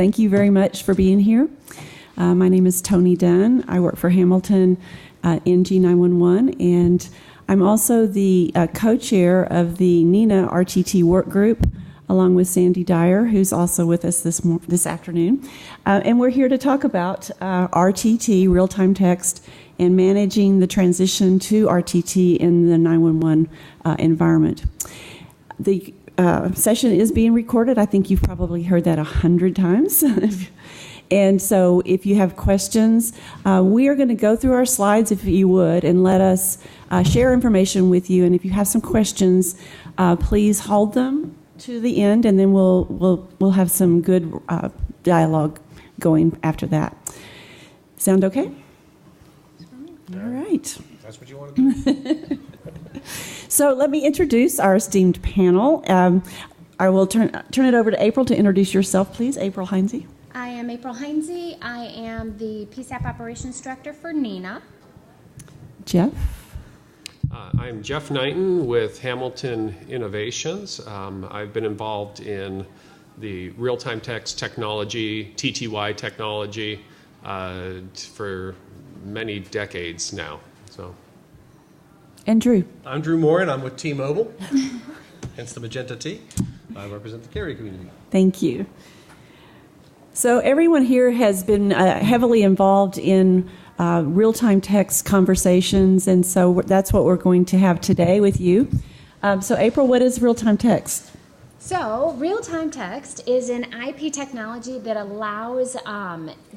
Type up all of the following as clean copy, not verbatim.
Thank you very much for being here. My name is Toni Dunne. I work for Hamilton NG 911, and I'm also the co-chair of the NENA RTT work group, along with Sandy Dyer, who's also with us this afternoon. And we're here to talk about RTT, real-time text, and managing the transition to RTT in the 911 environment. The session is being recorded. I think you've probably heard that 100 times. And so if you have questions, we are going to go through our slides, if you would, and let us share information with you. And if you have some questions, please hold them to the end, and then we'll have some good dialogue going after that. Sound okay? All right. That's what you want to do. So let me introduce our esteemed panel. I will turn it over to April to introduce yourself, please. April Heinze. I am April Heinze. I am the PSAP Operations Director for NENA. Jeff. I'm Jeff Knighton with Hamilton Innovations. I've been involved in the real-time text technology, TTY technology, for many decades now. And Drew. I'm Drew Morin. I'm with T-Mobile, hence the magenta T. I represent the carrier community. Thank you. So everyone here has been heavily involved in real-time text conversations, and so that's what we're going to have today with you. So April, what is real-time text? So real-time text is an IP technology that allows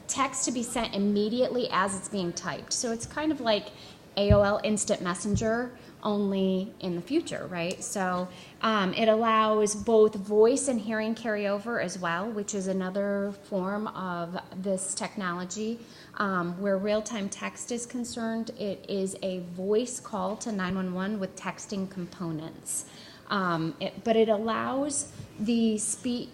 text to be sent immediately as it's being typed. So it's kind of like AOL Instant Messenger, only in the future, right? So it allows both voice and hearing carryover as well, which is another form of this technology. Where real-time text is concerned, it is a voice call to 911 with texting components. But it allows the speech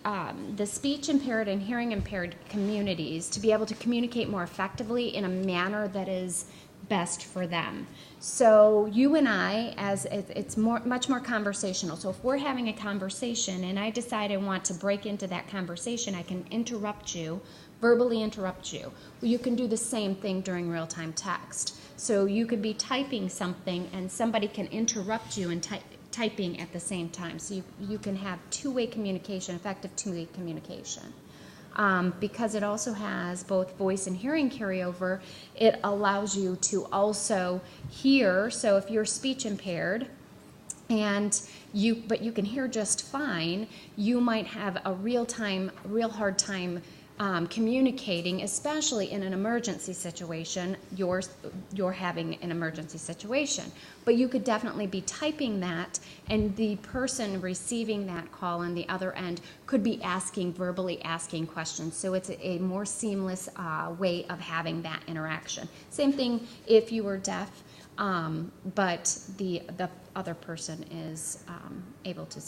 impaired and hearing impaired communities to be able to communicate more effectively in a manner that is best for them. So you and I, it's much more conversational. So if we're having a conversation and I decide I want to break into that conversation, I can interrupt you, verbally interrupt you. Well, you can do the same thing during real-time text. So you could be typing something and somebody can interrupt you and typing at the same time. So you can have two-way communication, effective two-way communication. Because it also has both voice and hearing carryover, it allows you to also hear. So if you're speech impaired, but you can hear just fine, you might have a real hard time communicating, especially in an emergency situation. You're having an emergency situation, but you could definitely be typing that, and the person receiving that call on the other end could be verbally asking questions. So it's a more seamless way of having that interaction. Same thing if you were deaf, but the other person is able to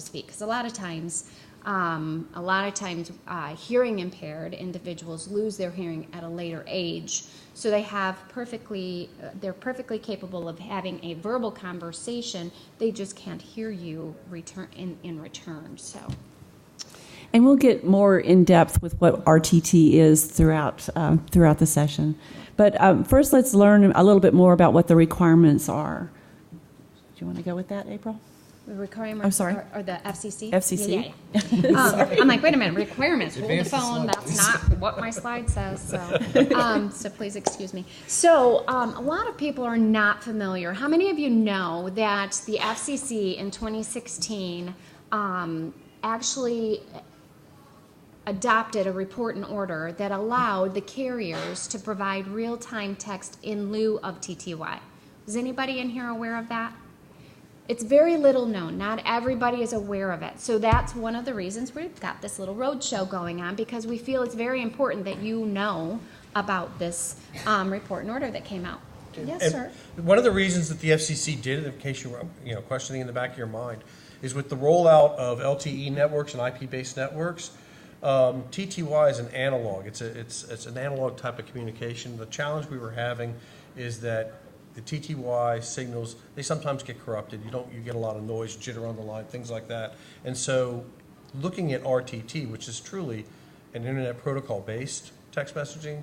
speak, because a lot of times hearing impaired individuals lose their hearing at a later age, so they're perfectly capable of having a verbal conversation. They just can't hear you in return. So, and we'll get more in depth with what RTT is throughout the session. But first, let's learn a little bit more about what the requirements are. Do you want to go with that, April? The requirements or the FCC? FCC. Yeah. I'm like, wait a minute, requirements. Hold the phone. That's not what my slide says. So please excuse me. So a lot of people are not familiar. How many of you know that the FCC in 2016 actually adopted a report and order that allowed the carriers to provide real-time text in lieu of TTY? Is anybody in here aware of that? It's very little known. Not everybody is aware of it. So that's one of the reasons we've got this little road show going on, because we feel it's very important that you know about this report and order that came out. Yes, sir. One of the reasons that the FCC did it, in case you were questioning in the back of your mind, is with the rollout of LTE networks and IP-based networks. TTY is an analog. It's an analog type of communication. The challenge we were having is that the TTY signals, they sometimes get corrupted. You get a lot of noise, jitter on the line, things like that. And so looking at RTT, which is truly and Internet Protocol-based text messaging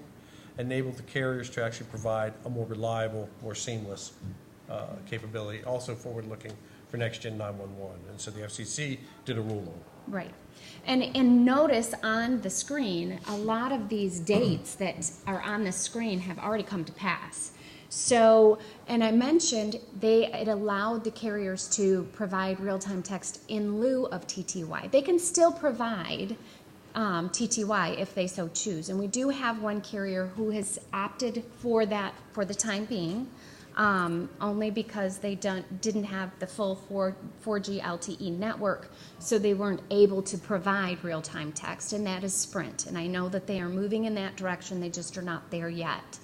enabled the carriers to actually provide a more reliable, more seamless capability, also forward-looking for next-gen 911. And so the FCC did a rule on it. Right. And notice on the screen, a lot of these dates that are on the screen have already come to pass. So, and I mentioned it allowed the carriers to provide real-time text in lieu of TTY. They can still provide TTY if they so choose. And we do have one carrier who has opted for that for the time being, only because they didn't have the full 4G LTE network, so they weren't able to provide real-time text, and that is Sprint. And I know that they are moving in that direction, they just are not there yet.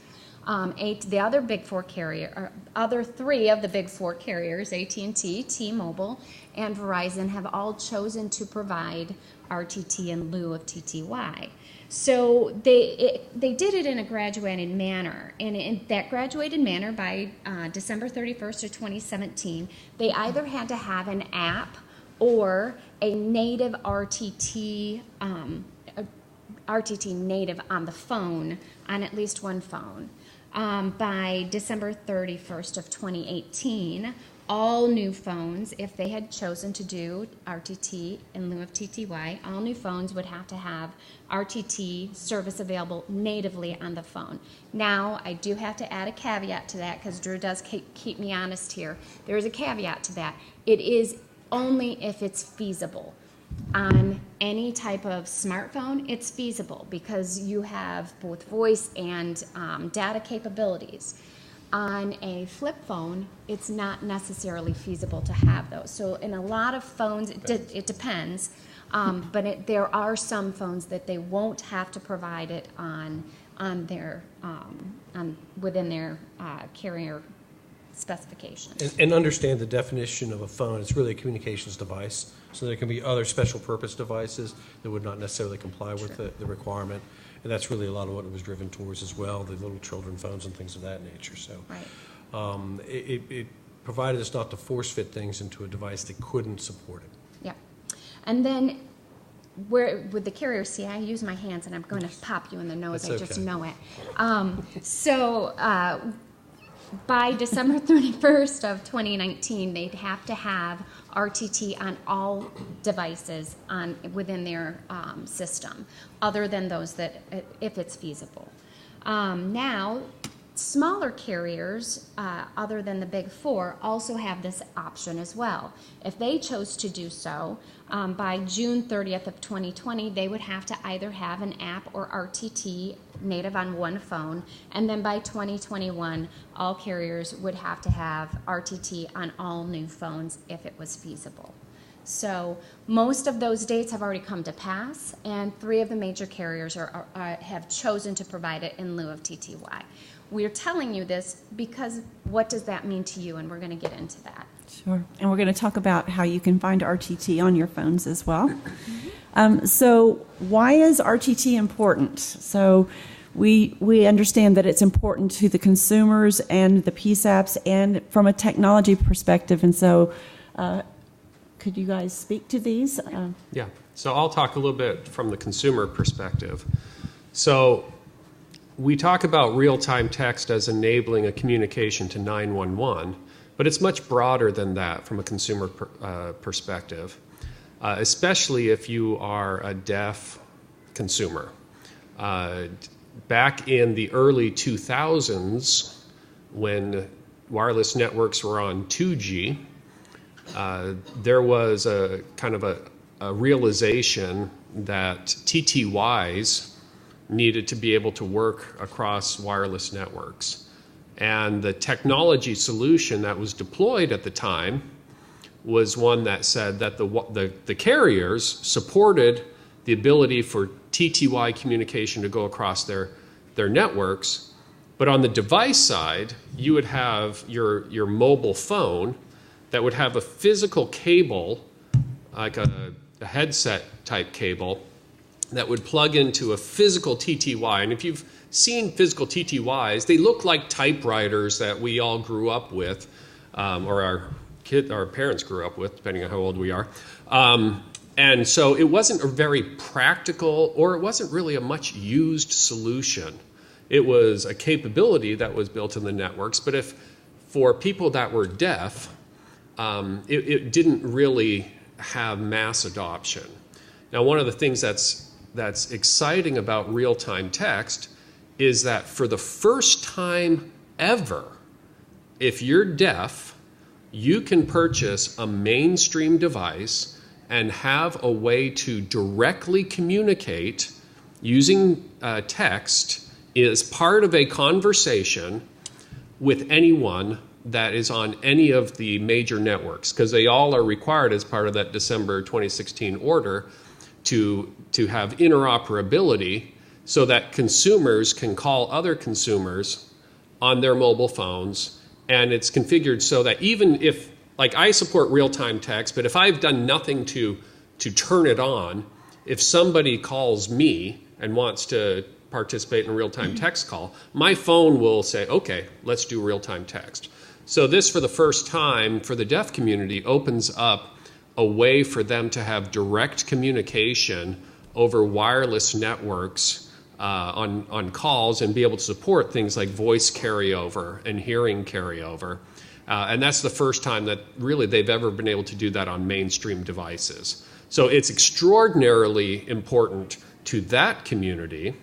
The other big four carrier, or other three of the big four carriers, AT&T, T-Mobile, and Verizon, have all chosen to provide RTT in lieu of TTY. So they did it in a graduated manner, and in that graduated manner, by December 31st of 2017, they either had to have an app or a native RTT, RTT native on the phone, on at least one phone. By December 31st of 2018, all new phones, if they had chosen to do RTT in lieu of TTY, all new phones would have to have RTT service available natively on the phone. Now, I do have to add a caveat to that, because Drew does keep me honest here. There is a caveat to that. It is only if it's feasible. On any type of smartphone, it's feasible because you have both voice and data capabilities. On a flip phone, it's not necessarily feasible to have those. So in a lot of phones, it depends, but there are some phones that they won't have to provide it on their within their carrier specifications. And understand the definition of a phone. It's really a communications device. So there can be other special purpose devices that would not necessarily comply with the requirement. And that's really a lot of what it was driven towards as well, the little children phones and things of that nature. So right. It provided us not to force fit things into a device that couldn't support it. Yeah. And then with the carrier, see, I use my hands and I'm going to pop you in the nose. That's I just okay. know it. By December 31st of 2019, they'd have to have RTT on all devices within their system, other than those that, if it's feasible. Now, smaller carriers, other than the big four, also have this option as well. If they chose to do so, by June 30th of 2020, they would have to either have an app or RTT native on one phone, and then by 2021, all carriers would have to have RTT on all new phones if it was feasible. So most of those dates have already come to pass, and 3 of the major carriers have chosen to provide it in lieu of TTY. We're telling you this because what does that mean to you? And we're going to get into that. Sure. And we're going to talk about how you can find RTT on your phones as well. So why is RTT important? So we understand that it's important to the consumers and the PSAPs and from a technology perspective. And so could you guys speak to these? Yeah. So I'll talk a little bit from the consumer perspective. So we talk about real-time text as enabling a communication to 911, but it's much broader than that from a consumer perspective, especially if you are a deaf consumer. Back in the early 2000s, when wireless networks were on 2G, there was a kind of a realization that TTYs needed to be able to work across wireless networks. And the technology solution that was deployed at the time was one that said that the carriers supported the ability for TTY communication to go across their networks, but on the device side, you would have your mobile phone that would have a physical cable, like a headset type cable, that would plug into a physical TTY. And if you've seen physical TTYs, they look like typewriters that we all grew up with, or our parents grew up with, depending on how old we are. And so it wasn't a very practical, or it wasn't really a much used solution. It was a capability that was built in the networks, but if for people that were deaf, it didn't really have mass adoption. Now, one of the things that's exciting about real-time text is that for the first time ever, if you're deaf, you can purchase a mainstream device and have a way to directly communicate using text as part of a conversation with anyone that is on any of the major networks, because they all are required as part of that December 2016 order to have interoperability so that consumers can call other consumers on their mobile phones. And it's configured so that even if, like, I support real-time text, but if I've done nothing to turn it on, if somebody calls me and wants to participate in a real-time text call, my phone will say, okay, let's do real-time text. So this, for the first time, for the deaf community, opens up a way for them to have direct communication over wireless networks on calls and be able to support things like voice carryover and hearing carryover. And that's the first time that really they've ever been able to do that on mainstream devices. So it's extraordinarily important to that community,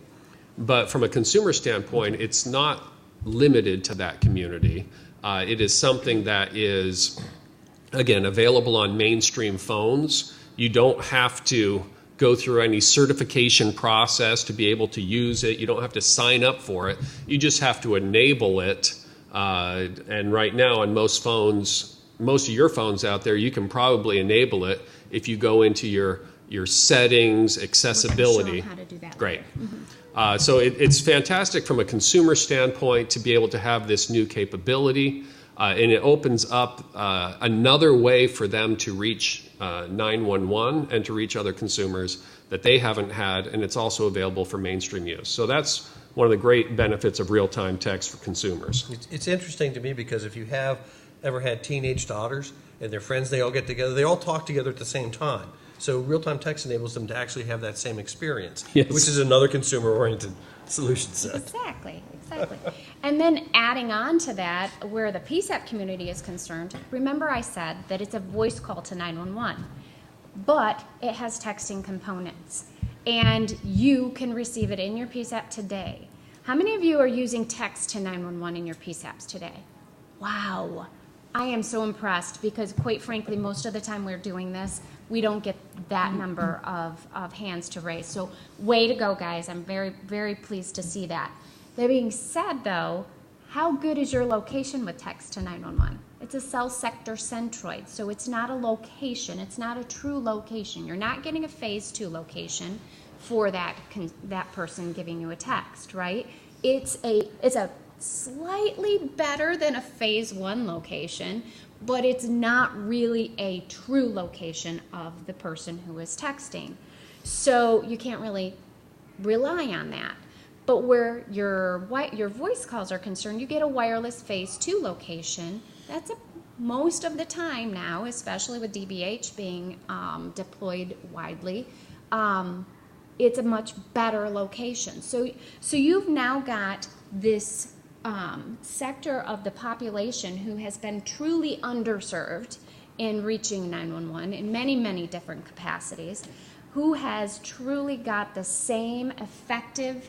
but from a consumer standpoint, it's not limited to that community. It is something that is, again, available on mainstream phones. You don't have to go through any certification process to be able to use it. You don't have to sign up for it. You just have to enable it. And right now on most phones, most of your phones out there, you can probably enable it if you go into your settings, accessibility. We'll show how to do that Great. later. So it's fantastic from a consumer standpoint to be able to have this new capability, and it opens up another way for them to reach 911 and to reach other consumers that they haven't had, and it's also available for mainstream use. So that's one of the great benefits of real-time text for consumers. It's interesting to me because if you have ever had teenage daughters and their friends, they all get together, they all talk together at the same time. So real-time text enables them to actually have that same experience, Yes. which is another consumer-oriented solution set. Exactly. And then adding on to that, where the PSAP community is concerned, remember I said that it's a voice call to 911, but it has texting components, and you can receive it in your PSAP today. How many of you are using text to 911 in your PSAPs today? Wow. I am so impressed because, quite frankly, most of the time we're doing this, we don't get that number of hands to raise. So way to go, guys. I'm very, very pleased to see that. That being said, though, how good is your location with text to 911? It's a cell sector centroid, so it's not a location. It's not a true location. You're not getting a phase 2 location for that person giving you a text, right? It's a slightly better than a phase 1 location, but it's not really a true location of the person who is texting. So you can't really rely on that. But where your voice calls are concerned, you get a wireless phase 2 location. That's most of the time now, especially with DBH being deployed widely, it's a much better location. So you've now got this sector of the population who has been truly underserved in reaching 911 in many, many different capacities, who has truly got the same effective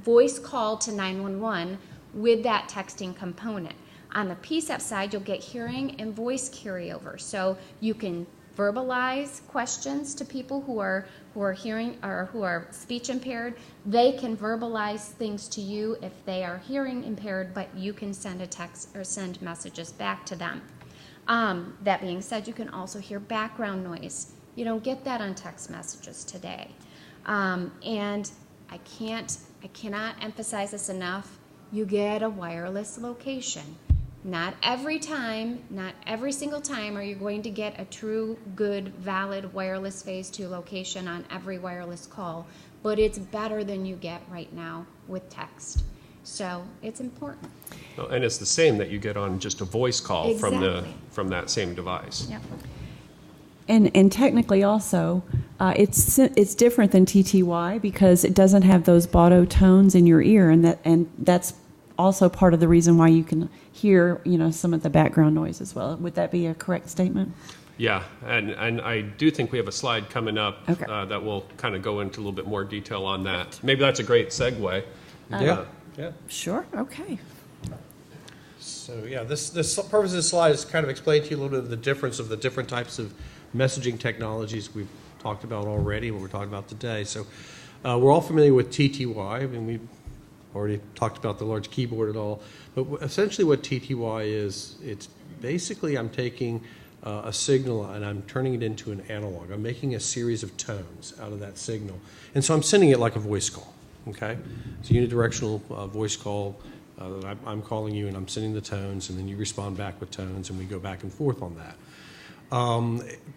voice call to 911 with that texting component. On the PSAP side, you'll get hearing and voice carryover. So you can verbalize questions to people who are hearing or who are speech impaired. They can verbalize things to you if they are hearing impaired, but you can send a text or send messages back to them. That being said, you can also hear background noise. You don't get that on text messages today. And I cannot emphasize this enough. You get a wireless location. Not every time, not every single time are you going to get a true, good, valid wireless phase 2 location on every wireless call, but it's better than you get right now with text. So it's important. Well, and it's the same that you get on just a voice call Exactly. from that same device. Yep. And technically also, it's different than TTY because it doesn't have those Botto tones in your ear, and that's also part of the reason why you can hear, some of the background noise as well. Would that be a correct statement? Yeah, and I do think we have a slide coming up that will kind of go into a little bit more detail on that. Maybe that's a great segue. Yeah. Sure. Okay. So yeah, this purpose of this slide is kind of explain to you a little bit of the difference of the different types of messaging technologies we've talked about already, what we're talking about today. So we're all familiar with TTY. I mean, we've already talked about the large keyboard and all, but essentially what TTY is, it's basically I'm taking a signal and I'm turning it into an analog. I'm making a series of tones out of that signal. And so I'm sending it like a voice call, okay? It's a unidirectional voice call that I'm calling you and I'm sending the tones, and then you respond back with tones, and we go back and forth on that.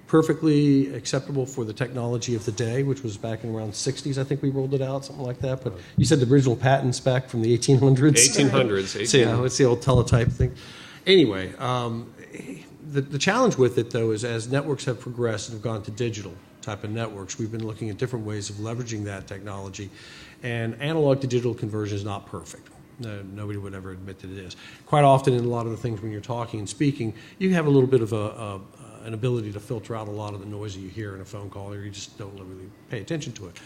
Perfectly acceptable for the technology of the day, which was back in around the 60s, I think we rolled it out, something like that. But you said the original patent's back from the 1800s? 1800s. So yeah, it's the old teletype thing. Anyway, the challenge with it, though, is as networks have progressed and have gone to digital type of networks, we've been looking at different ways of leveraging that technology. And analog to digital conversion is not perfect. No, nobody would ever admit that it is. Quite often in a lot of the things when you're talking and speaking, you have a little bit of an ability to filter out a lot of the noise that you hear in a phone call, or you just don't really pay attention to it.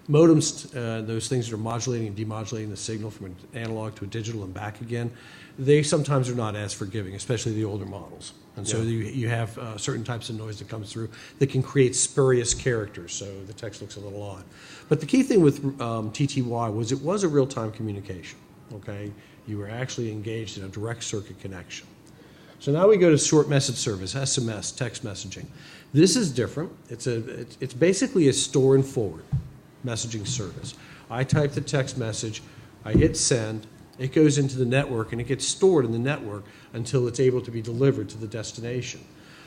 Modems, those things that are modulating and demodulating the signal from an analog to a digital and back again, they sometimes are not as forgiving, especially the older models. And so you have certain types of noise that comes through that can create spurious characters, so the text looks a little odd. But the key thing with TTY was it was a real-time communication, okay? You were actually engaged in a direct circuit connection. So now we go to short message service, SMS, text messaging. This is different. It's basically a store and forward messaging service. I type the text message, I hit send, it goes into the network, and it gets stored in the network until it's able to be delivered to the destination.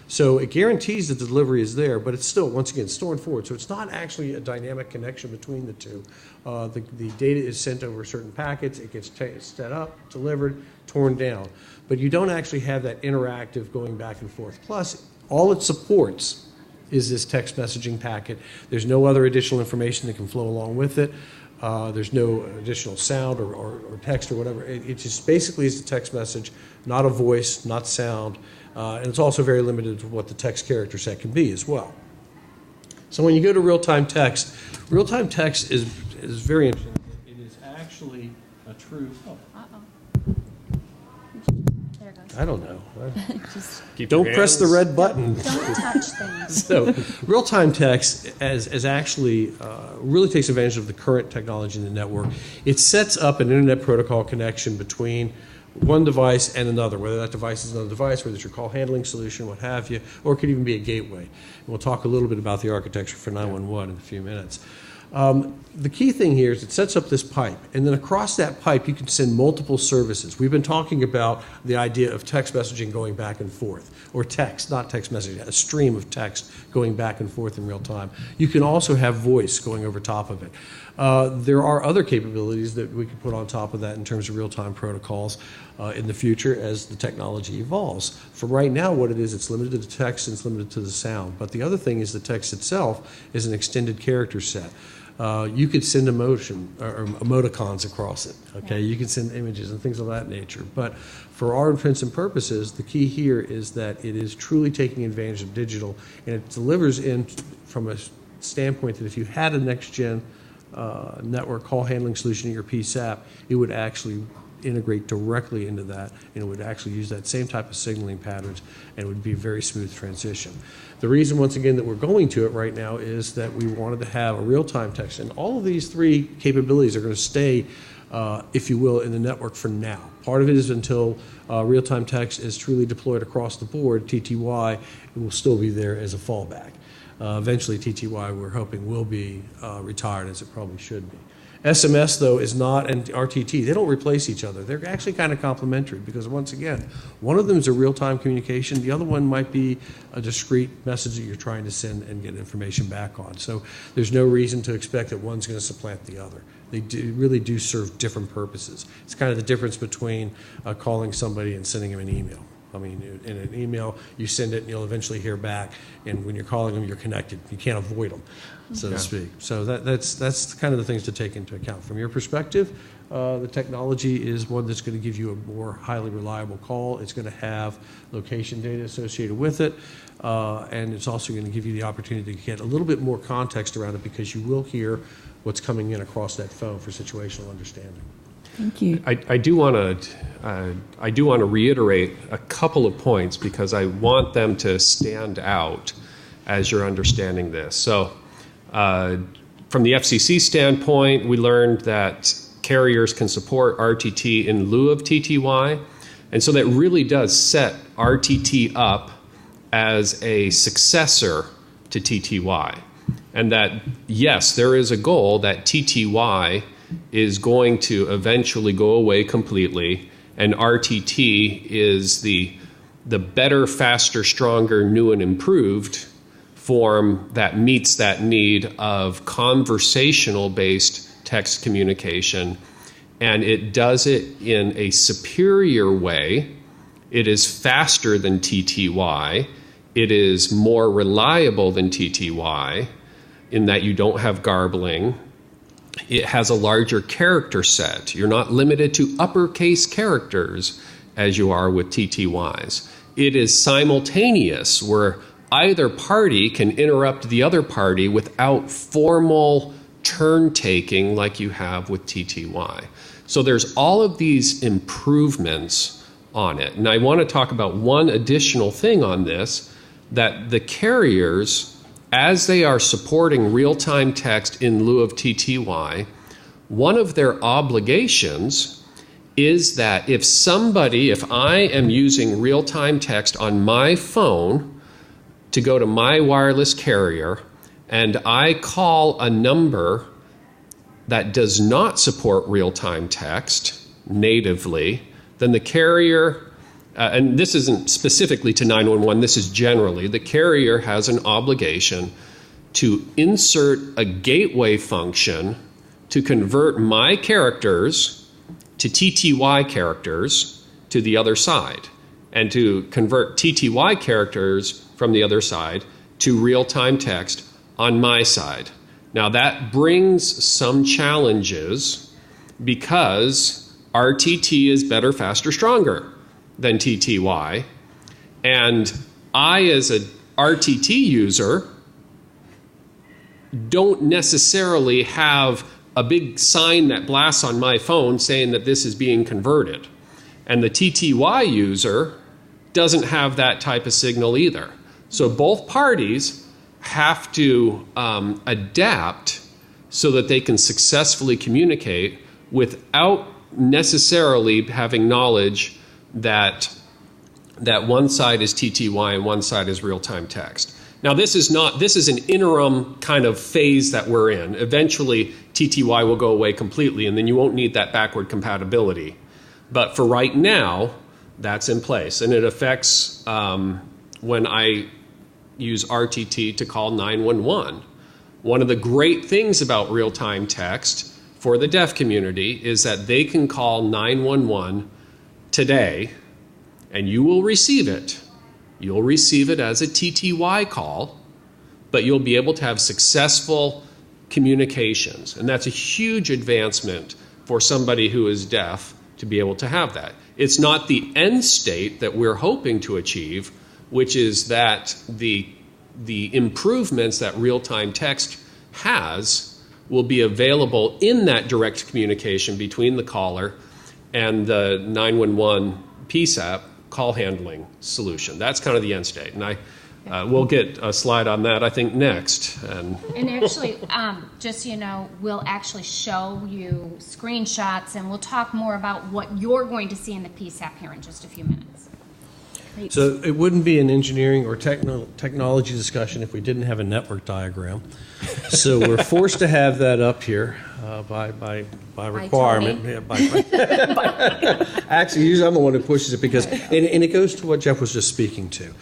So it guarantees the delivery is there, but it's still, once again, store and forward. So it's not actually a dynamic connection between the two. The data is sent over certain packets, it gets set up, delivered, torn down. But you don't actually have that interactive going back and forth. Plus, all it supports is this text messaging packet. There's no other additional information that can flow along with it. There's no additional sound or text or whatever. It just basically is the text message, not a voice, not sound. And it's also very limited to what the text character set can be as well. So when you go to real-time text is very interesting. It is actually a true... There goes. I don't know. Just Don't press the red button. don't touch things. So real-time text as actually really takes advantage of the current technology in the network. It sets up an internet protocol connection between one device and another, whether that device is another device, whether it's your call handling solution, what have you, or it could even be a gateway. And we'll talk a little bit about the architecture for 911 in a few minutes. The key thing here is it sets up this pipe, and then across that pipe you can send multiple services. We've been talking about the idea of text messaging going back and forth, or text, not text messaging, a stream of text going back and forth in real time. You can also have voice going over top of it. There are other capabilities that we can put on top of that in terms of real-time protocols in the future as the technology evolves. For right now, what it is, it's limited to text and it's limited to the sound. But the other thing is the text itself is an extended character set. You could send emotion or emoticons across it. Okay, you can send images and things of that nature. But for our intents and purposes, the key here is that it is truly taking advantage of digital, and it delivers in from a standpoint that if you had a next-gen network call handling solution in your PSAP, it would actually integrate directly into that, and it would actually use that same type of signaling patterns, and it would be a very smooth transition. The reason, once again, that we're going to it right now is that we wanted to have a real-time text, and all of these three capabilities are going to stay, if you will, in the network for now. Part of it is until real-time text is truly deployed across the board, TTY, it will still be there as a fallback. Eventually, TTY, we're hoping, will be retired, as it probably should be. SMS, though, is not, and RTT, they don't replace each other. They're actually kind of complementary because, once again, one of them is a real-time communication. The other one might be a discrete message that you're trying to send and get information back on. So there's no reason to expect that one's going to supplant the other. They really do serve different purposes. It's kind of the difference between calling somebody and sending them an email. I mean, in an email, you send it and you'll eventually hear back, and when you're calling them, you're connected. You can't avoid them, so to speak. So that's kind of the things to take into account. From your perspective, the technology is one that's going to give you a more highly reliable call. It's going to have location data associated with it, and it's also going to give you the opportunity to get a little bit more context around it, because you will hear what's coming in across that phone for situational understanding. Thank you. I do want to reiterate a couple of points, because I want them to stand out as you're understanding this. So from the FCC standpoint, we learned that carriers can support RTT in lieu of TTY. And so that really does set RTT up as a successor to TTY. And that, yes, there is a goal that TTY is going to eventually go away completely, and RTT is the better, faster, stronger, new and improved form that meets that need of conversational-based text communication, and it does it in a superior way. It is faster than TTY. It is more reliable than TTY in that you don't have garbling. It has a larger character set. You're not limited to uppercase characters as you are with TTYs. It is simultaneous, where either party can interrupt the other party without formal turn taking like you have with TTY. So there's all of these improvements on it. And I want to talk about one additional thing on this, that the carriers, as they are supporting real-time text in lieu of TTY, one of their obligations is that if I am using real-time text on my phone to go to my wireless carrier, and I call a number that does not support real-time text natively, then the carrier, and this isn't specifically to 911, this is generally, the carrier has an obligation to insert a gateway function to convert my characters to TTY characters to the other side, and to convert TTY characters from the other side to real-time text on my side. Now that brings some challenges, because RTT is better, faster, stronger than TTY. And I, as a RTT user, don't necessarily have a big sign that blasts on my phone saying that this is being converted. And the TTY user doesn't have that type of signal either. So both parties have to adapt so that they can successfully communicate without necessarily having knowledge that one side is TTY and one side is real-time text. Now this is an interim kind of phase that we're in. Eventually TTY will go away completely, and then you won't need that backward compatibility. But for right now, that's in place, and it affects when I use RTT to call 911. One of the great things about real-time text for the deaf community is that they can call 911 today, and you will receive it. You'll receive it as a TTY call, but you'll be able to have successful communications. And that's a huge advancement for somebody who is deaf to be able to have that. It's not the end state that we're hoping to achieve, which is that the improvements that real-time text has will be available in that direct communication between the caller and the 911 PSAP call handling solution. That's kind of the end state. And we'll get a slide on that, I think, next. And actually, just so you know, we'll actually show you screenshots, and we'll talk more about what you're going to see in the PSAP here in just a few minutes. Great. So it wouldn't be an engineering or technology discussion if we didn't have a network diagram. So we're forced to have that up here by requirement. Actually, usually I'm the one who pushes it, because, and it goes to what Jeff was just speaking to.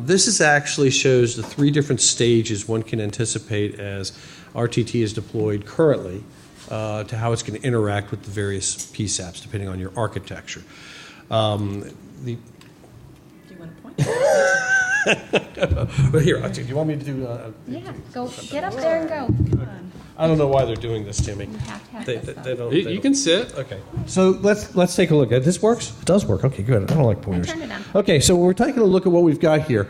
This actually shows the 3 different stages one can anticipate as RTT is deployed currently to how it's going to interact with the various PSAPs depending on your architecture. But here, do you want me to do? Yeah, go get up there and go. I don't know why they're doing this to me. You have to have They this, though. don't. You can sit. Okay. So let's take a look. This works? It does work. Okay, good. I don't like pointers. Turn it on. Okay, so we're taking a look at what we've got here.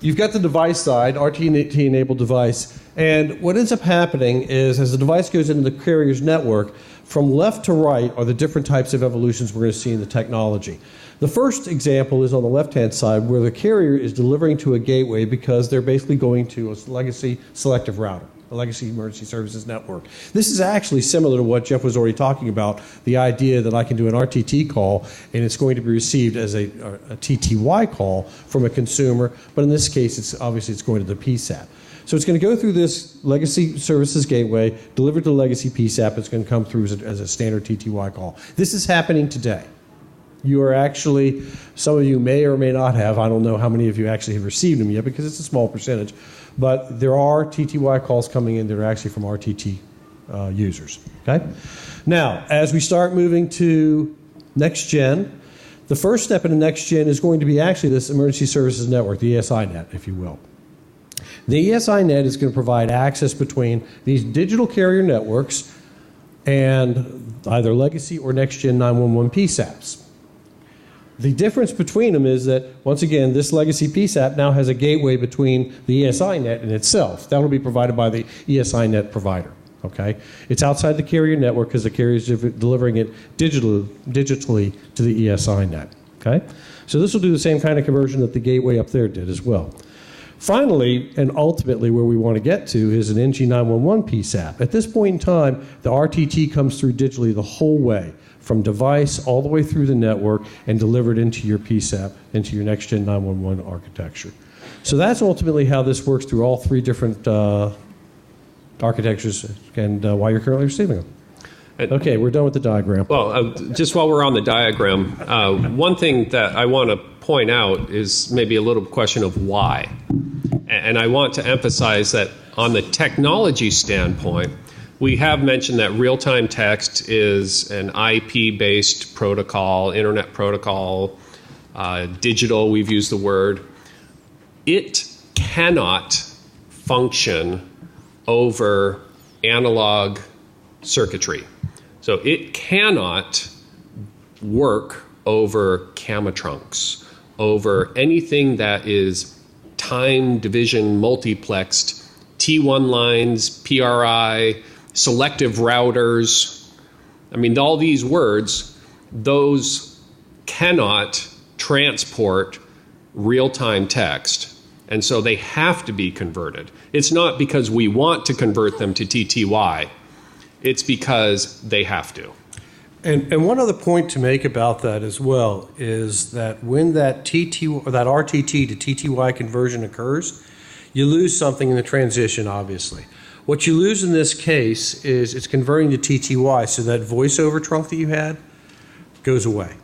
You've got the device side, RTT enabled device, and what ends up happening is as the device goes into the carrier's network, from left to right are the different types of evolutions we're going to see in the technology. The first example is on the left-hand side where the carrier is delivering to a gateway because they're basically going to a legacy selective router, a legacy emergency services network. This is actually similar to what Jeff was already talking about, the idea that I can do an RTT call and it's going to be received as a TTY call from a consumer, but in this case, it's going to the PSAP. So it's going to go through this legacy services gateway, delivered to the legacy PSAP. It's going to come through as a standard TTY call. This is happening today. You are actually, some of you may or may not have, I don't know how many of you actually have received them yet because it's a small percentage, but there are TTY calls coming in that are actually from RTT users. Okay? Now, as we start moving to next gen, the first step in the next gen is going to be actually this emergency services network, the ESI net, if you will. The ESI net is going to provide access between these digital carrier networks and either legacy or next-gen 911 PSAPs. The difference between them is that, once again, this legacy PSAP now has a gateway between the ESI net and itself. That will be provided by the ESI net provider. Okay? It's outside the carrier network because the carrier is delivering it digitally to the ESI net. Okay? So this will do the same kind of conversion that the gateway up there did as well. Finally, and ultimately where we want to get to, is an NG911 PSAP. At this point in time, the RTT comes through digitally the whole way, from device all the way through the network and delivered into your PSAP, into your next-gen 911 architecture. So that's ultimately how this works through all three different architectures and why you're currently receiving them. Okay, we're done with the diagram. Well, just while we're on the diagram, one thing that I want to point out is maybe a little question of why. And I want to emphasize that on the technology standpoint, we have mentioned that real-time text is an IP-based protocol, internet protocol, digital, we've used the word. It cannot function over analog circuitry. So it cannot work over camera trunks, over anything that is time division multiplexed, T1 lines, PRI, selective routers. I mean, all these words, those cannot transport real-time text. And so they have to be converted. It's not because we want to convert them to TTY. It's because they have to. And one other point to make about that as well is that when that RTT to TTY conversion occurs, you lose something in the transition, obviously. What you lose in this case is it's converting to TTY, so that voiceover trunk that you had goes away.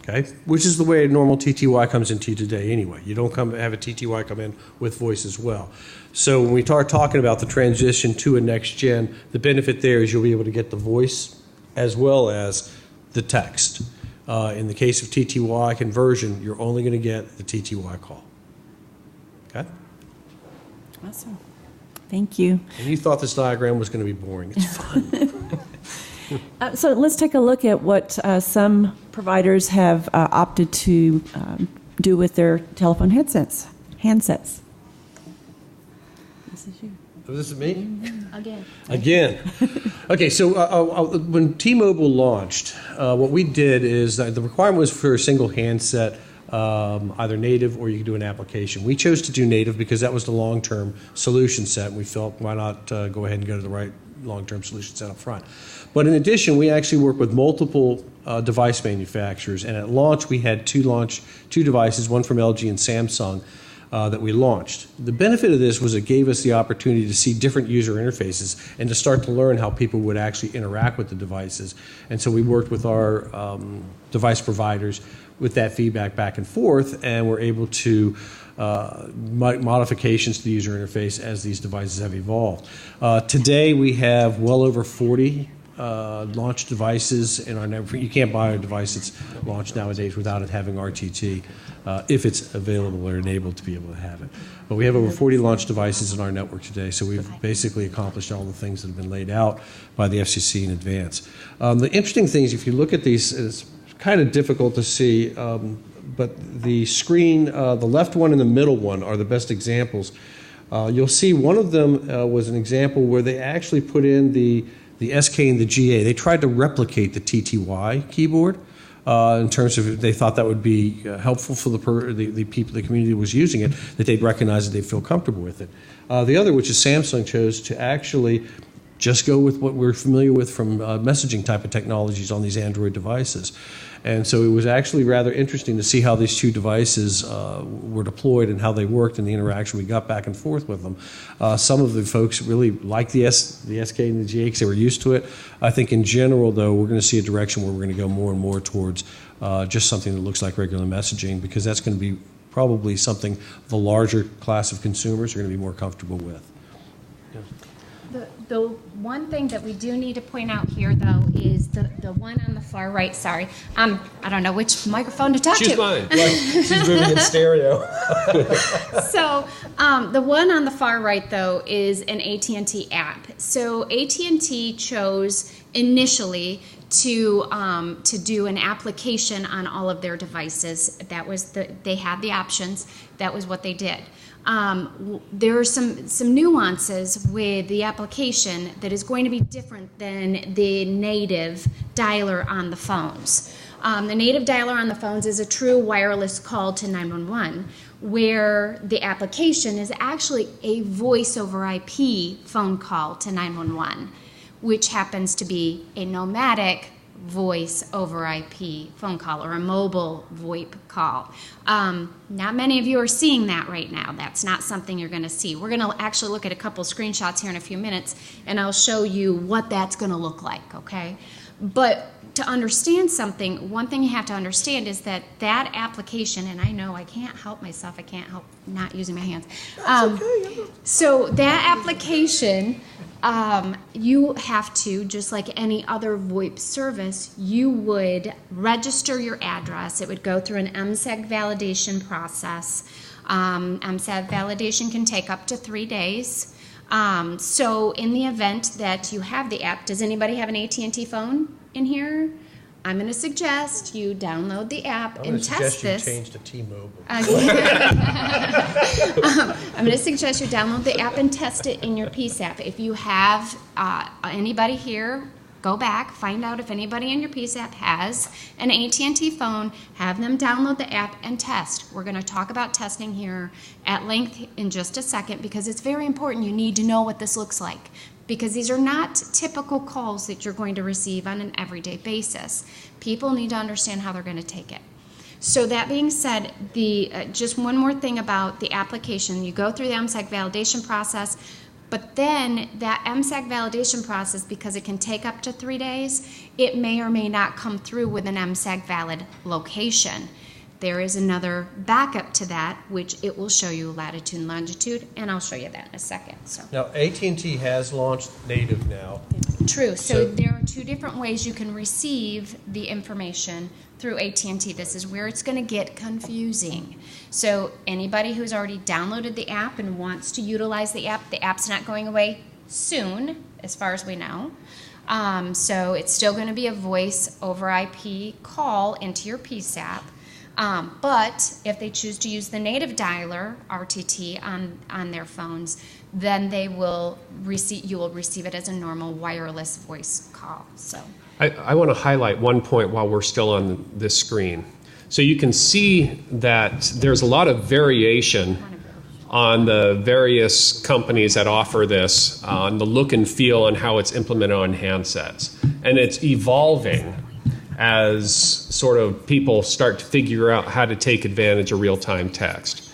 Okay? Which is the way a normal TTY comes into you today anyway. You don't have a TTY come in with voice as well. So when we start talking about the transition to a next gen, the benefit there is you'll be able to get the voice as well as the text. In the case of TTY conversion, you're only going to get the TTY call. Okay? Awesome. Thank you. And you thought this diagram was going to be boring. It's fun. So let's take a look at what some providers have opted to do with their telephone handsets. This is you. Oh, this is me? Again. Okay, so when T-Mobile launched, what we did is the requirement was for a single handset, either native or you could do an application. We chose to do native because that was the long-term solution set. We felt, why not go ahead and go to the right long-term solution set up front. But in addition, we actually work with multiple device manufacturers, and at launch we had two devices, one from LG and Samsung, that we launched. The benefit of this was it gave us the opportunity to see different user interfaces and to start to learn how people would actually interact with the devices. And so we worked with our device providers with that feedback back and forth, and we're able to make modifications to the user interface as these devices have evolved. Today we have well over 40 launch devices in our network. You can't buy a device that's launched nowadays without it having RTT, if it's available or enabled to be able to have it. But we have over 40 launch devices in our network today, so we've basically accomplished all the things that have been laid out by the FCC in advance. The interesting thing is, if you look at these, it's kind of difficult to see, but the screen, the left one and the middle one are the best examples. You'll see one of them was an example where they actually put in the SK and the GA. They tried to replicate the TTY keyboard in terms of they thought that would be helpful for the people, the community that was using it, that they'd recognize that they'd feel comfortable with it. The other, which is Samsung, chose to actually just go with what we're familiar with from messaging type of technologies on these Android devices. And so it was actually rather interesting to see how these two devices were deployed and how they worked and the interaction we got back and forth with them. Some of the folks really liked the SK and the GA because they were used to it. I think in general, though, we're going to see a direction where we're going to go more and more towards just something that looks like regular messaging, because that's going to be probably something the larger class of consumers are going to be more comfortable with. Yeah. The one thing that we do need to point out here, though, is the one on the far right. Sorry, I don't know which microphone to talk to. Choose mine. She's moving in stereo. So the one on the far right, though, is an AT&T app. So AT&T chose initially to do an application on all of their devices. That was they had the options. That was what they did. There are some nuances with the application that is going to be different than the native dialer on the phones. The native dialer on the phones is a true wireless call to 911, where the application is actually a voice over IP phone call to 911, which happens to be a nomadic voice over IP phone call or a mobile VoIP call. Not many of you are seeing that right now. That's not something you're going to see. We're going to actually look at a couple screenshots here in a few minutes, and I'll show you what that's going to look like, okay? But to understand something, one thing you have to understand is that that application, and I know I can't help myself, I can't help not using my hands. So that application, you have to, just like any other VoIP service, you would register your address. It would go through an MSEG validation process. MSEG validation can take up to 3 days. So in the event that you have the app, does anybody have an AT&T phone in here? I'm going to suggest you download the app and test this. I'm going to suggest you change to T-Mobile. I'm going to suggest you download the app and test it in your PSAP. If you have anybody here, go back, find out if anybody in your PSAP has an AT&T phone, have them download the app and test. We're going to talk about testing here at length in just a second, because it's very important. You need to know what this looks like, because these are not typical calls that you're going to receive on an everyday basis. People need to understand how they're going to take it. So that being said, just one more thing about the application. You go through the MSEG validation process, but then that MSEG validation process, because it can take up to 3 days, it may or may not come through with an MSEG valid location. There is another backup to that, which it will show you latitude and longitude, and I'll show you that in a second. So Now, AT&T has launched native now. true. So there are two different ways you can receive the information through AT&T. This is where it's going to get confusing. So anybody who's already downloaded the app and wants to utilize the app's not going away soon, as far as we know. So it's still going to be a voice over IP call into your PSAP. But if they choose to use the native dialer RTT on their phones, then you will receive it as a normal wireless voice call. So I want to highlight one point while we're still on this screen. So you can see that there's a lot of variation on the various companies that offer this, on the look and feel and how it's implemented on handsets. And it's evolving as sort of people start to figure out how to take advantage of real-time text.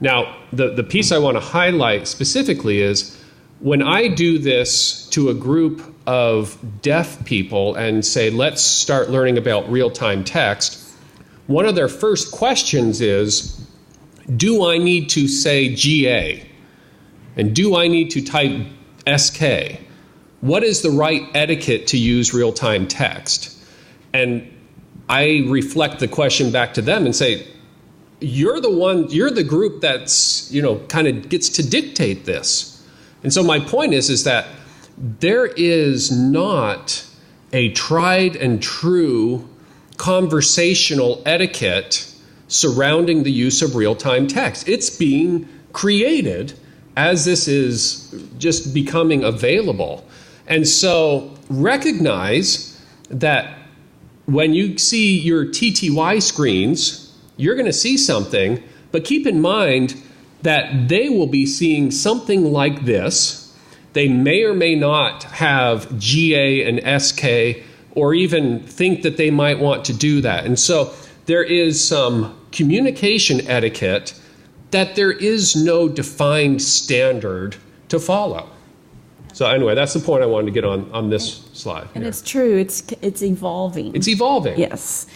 Now, the piece I want to highlight specifically is when I do this to a group of deaf people and say, let's start learning about real-time text, one of their first questions is, do I need to say GA? And do I need to type SK? what is the right etiquette to use real-time text? And I reflect the question back to them and say, you're the group that's, kind of gets to dictate this. And so my point is that there is not a tried and true conversational etiquette surrounding the use of real-time text. It's being created as this is just becoming available. And so recognize that when you see your TTY screens, you're going to see something, but keep in mind that they will be seeing something like this. They may or may not have GA and SK or even think that they might want to do that. And so there is some communication etiquette that there is no defined standard to follow. So anyway, that's the point I wanted to get on this slide. And here. it's true. It's evolving. It's evolving. Yes.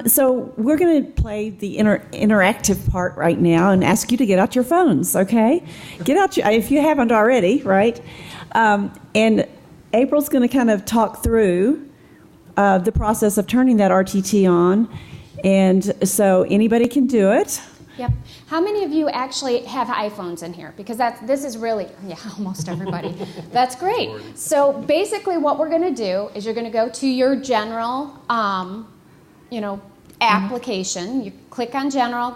So we're going to play the interactive part right now and ask you to get out your phones, okay? Get out if you haven't already, right? And April's going to kind of talk through the process of turning that RTT on. And so anybody can do it. Yep. How many of you actually have iPhones in here? Because this is really, almost everybody. That's great. So basically what we're going to do is you're going to go to your general, application. You click on general,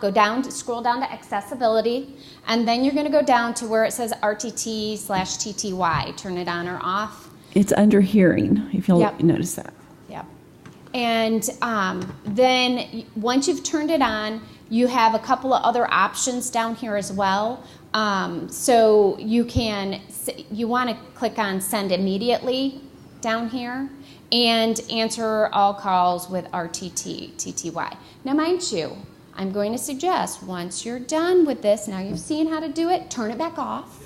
scroll down to accessibility, and then you're going to go down to where it says RTT/TTY. Turn it on or off. It's under hearing, if you'll notice that. Yep. And then once you've turned it on, you have a couple of other options down here as well. So you want to click on send immediately down here and answer all calls with RTT, TTY. Now mind you, I'm going to suggest once you're done with this, now you've seen how to do it, turn it back off.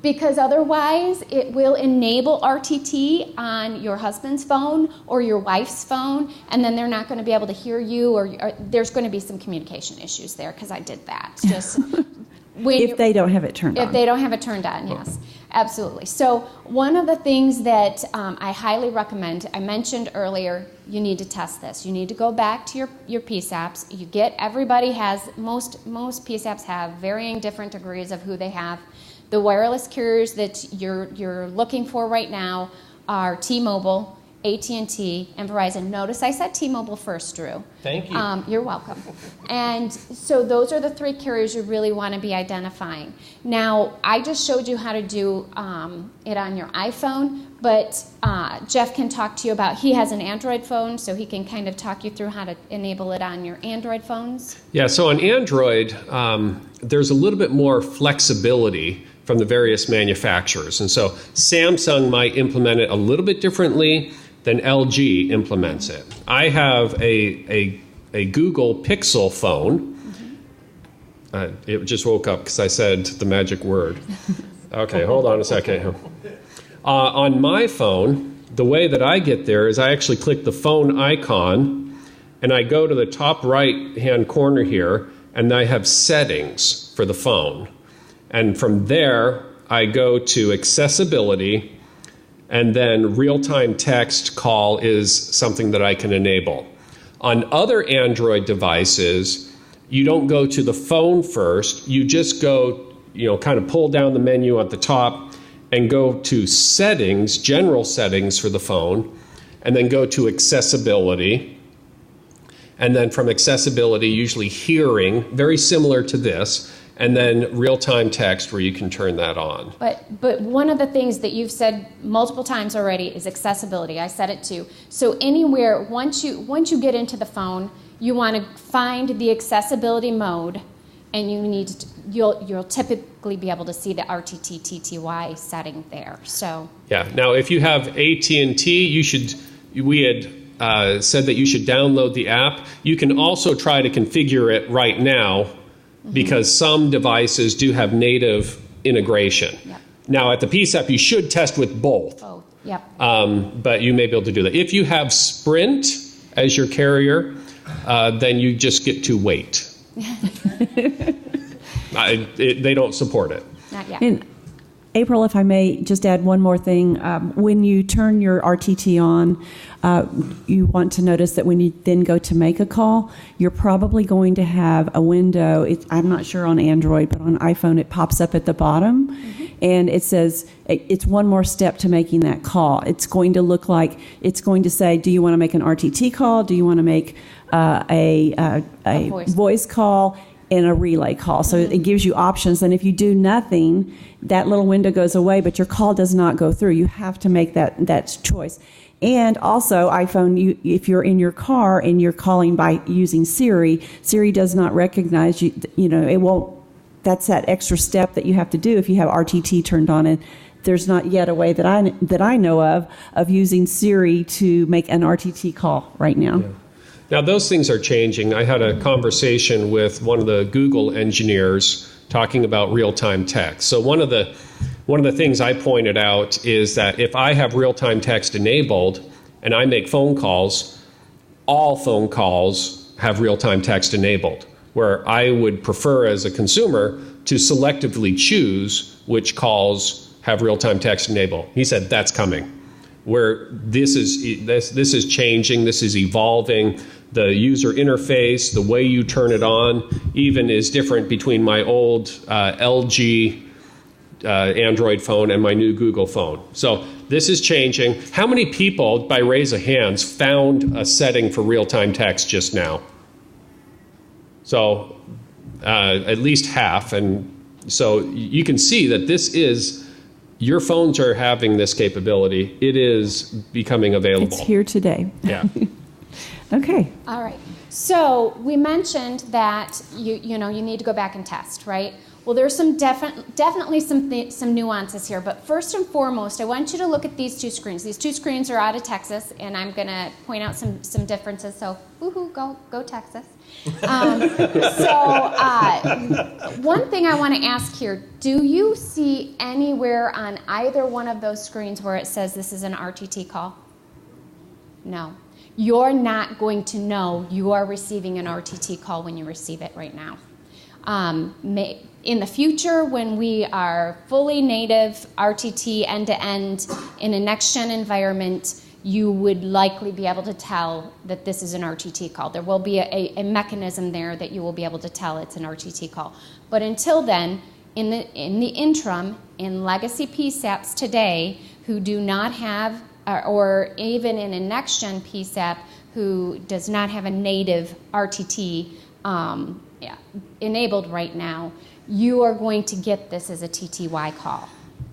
Because otherwise it will enable RTT on your husband's phone or your wife's phone, and then they're not going to be able to hear you, or there's going to be some communication issues there, because I did that. Just if they don't have it turned on. If they don't have it turned on, yes, absolutely. So one of the things that I highly recommend, I mentioned earlier, you need to test this. You need to go back to your PSAPs. Everybody has, most PSAPs have varying different degrees of who they have. The wireless carriers that you're looking for right now are T-Mobile, AT&T, and Verizon. Notice I said T-Mobile first, Drew. Thank you. You're welcome. And so those are the three carriers you really want to be identifying. Now, I just showed you how to do it on your iPhone, but Jeff can talk to you about, he has an Android phone, so he can kind of talk you through how to enable it on your Android phones. Yeah, so on Android, there's a little bit more flexibility from the various manufacturers. And so Samsung might implement it a little bit differently than LG implements it. I have a Google Pixel phone. It just woke up because I said the magic word. Okay, hold on a second. On my phone, the way that I get there is I actually click the phone icon, and I go to the top right-hand corner here, and I have settings for the phone. And from there, I go to accessibility, and then real-time text call is something that I can enable. On other Android devices, you don't go to the phone first. You just go, kind of pull down the menu at the top and go to settings, general settings for the phone, and then go to accessibility. And then from accessibility, usually hearing, very similar to this, and then real-time text where you can turn that on. But one of the things that you've said multiple times already is accessibility. I said it too. So anywhere, once you get into the phone, you want to find the accessibility mode, and you'll typically be able to see the RTT TTY setting there. So yeah. Now, if you have AT&T, we had said that you should download the app. You can also try to configure it right now, because some devices do have native integration. Yep. Now, at the PSAP, you should test with both. Both, yep. But you may be able to do that. If you have Sprint as your carrier, then you just get to wait. They don't support it. Not yet. And April, if I may just add one more thing. When you turn your RTT on, you want to notice that when you then go to make a call, you're probably going to have a window. I'm not sure on Android, but on iPhone it pops up at the bottom, and it says it's one more step to making that call. It's going to look like it's going to say, do you want to make an RTT call? Do you want to make a voice call? And a relay call. So it gives you options. And if you do nothing, that little window goes away, but your call does not go through. You have to make that choice. And also, iPhone, if you're in your car and you're calling by using Siri, Siri does not recognize you. It won't. That's that extra step that you have to do if you have RTT turned on. And there's not yet a way that I know of using Siri to make an RTT call right now. Yeah. Now, those things are changing. I had a conversation with one of the Google engineers talking about real-time text. So one of the things I pointed out is that if I have real-time text enabled and I make phone calls, all phone calls have real-time text enabled, where I would prefer as a consumer to selectively choose which calls have real-time text enabled. He said that's coming, where this is changing, this is evolving. The user interface, the way you turn it on, even is different between my old LG Android phone and my new Google phone. So this is changing. How many people, by raise of hands, found a setting for real-time text just now? So at least half. And so you can see that your phones are having this capability. It is becoming available. It's here today. Yeah. Okay. All right. So we mentioned that you need to go back and test, right? Well, there's definitely some nuances here, but first and foremost, I want you to look at these two screens. These two screens are out of Texas, and I'm going to point out some differences. So, woohoo, go Texas. One thing I want to ask here: do you see anywhere on either one of those screens where it says this is an RTT call? No. You're not going to know you are receiving an RTT call when you receive it right now. In the future, when we are fully native RTT end-to-end in a next-gen environment, you would likely be able to tell that this is an RTT call. There will be a mechanism there that you will be able to tell it's an RTT call. But until then, in the interim, in legacy PSAPs today who do not have or even in a next-gen PSAP who does not have a native RTT enabled right now, you are going to get this as a TTY call.